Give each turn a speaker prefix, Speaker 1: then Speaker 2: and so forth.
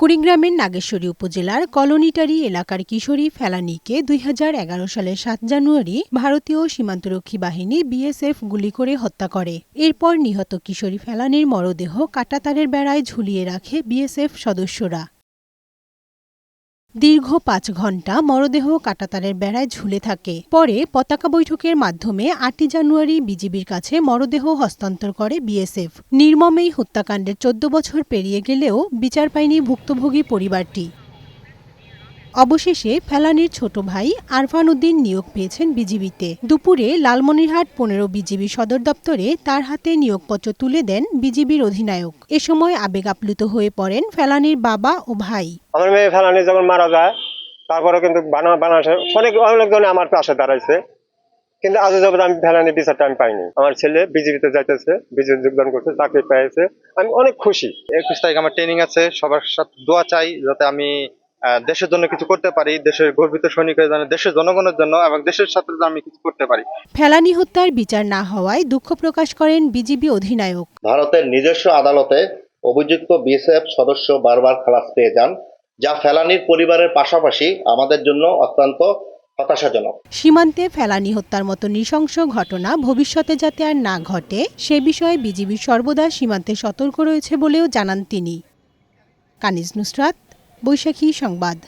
Speaker 1: কুড়িগ্রামের নাগেশ্বরী উপজেলার কলোনিটারি এলাকার কিশোরী ফেলানীকে ২০১১ সালের ৭ জানুয়ারি ভারতীয় সীমান্তরক্ষী বাহিনী বিএসএফ গুলি করে হত্যা করে। এরপর নিহত কিশোরী ফেলানীর মরদেহ কাঁটাতারের বেড়ায় ঝুলিয়ে রাখে বিএসএফ সদস্যরা। দীর্ঘ ৫ ঘণ্টা মরদেহ কাঁটাতারের বেড়ায় ঝুলে থাকে। পরে পতাকা বৈঠকের মাধ্যমে ৮ জানুয়ারি বিজিবির কাছে মরদেহ হস্তান্তর করে বিএসএফ। নির্মম এই হত্যাকাণ্ডের ১৪ বছর পেরিয়ে গেলেও বিচার পায়নি ভুক্তভোগী পরিবারটি। অবশেষে ফেলানীর ছোট ভাই আরফান উদ্দিন নিয়োগ পেয়েছেন বিজিবিতে। দুপুরে লালমনিরহাট ১৫ বিজিবি সদর দপ্তরে তার হাতে নিয়োগপত্র তুলে দেন বিজিবির অধিনায়ক। এ সময় আবেগ আপ্লুত হয়ে পড়েন ফেলানীর বাবা ও ভাই।
Speaker 2: আমার মেয়ে ফেলানী যখন মারা যায়, তারপরে কিন্তু অনেকজন আমার পাশে দাঁড়াইছে, কিন্তু আজ যাবত আমি ফেলানী বিচারটা আমি পাইনি। আমার ছেলে বিজিবিতে যাইতেছে, বিজিবি যোগদান করছে, চাকরি পেয়েছে, আমি অনেক খুশি।
Speaker 3: ২১ তারিখ আমার ট্রেনিং আছে, সবার সাথে দোয়া চাই যাতে আমি দেশের জন্য কিছু করতে পারি, দেশের গর্বিত সৈনিক হয়ে জানি, দেশের জনগণের জন্য এবং দেশের সাথে আমি কিছু করতে পারি।
Speaker 1: ফেলানী হত্যার বিচার না হওয়ায় দুঃখ প্রকাশ করেন বিজিবি অধিনায়ক।
Speaker 4: ভারতের নিজস্ব আদালতে অভিযুক্ত বিএসএফ সদস্য বারবার খালাস পেয়ে যান, যা ফেলানীর পরিবারের পাশাপাশি আমাদের জন্য অত্যন্ত হতাশাজনক।
Speaker 1: সীমান্তে ফেলানী হত্যার মতো নৃশংস ঘটনা ভবিষ্যতে যাতে আর না ঘটে সে বিষয়ে বিজিবি সর্বদা সীমান্তে সতর্ক রয়েছে বলেও জানান তিনি। কানিজ নুসরাত, বৈশাখী সংবাদ।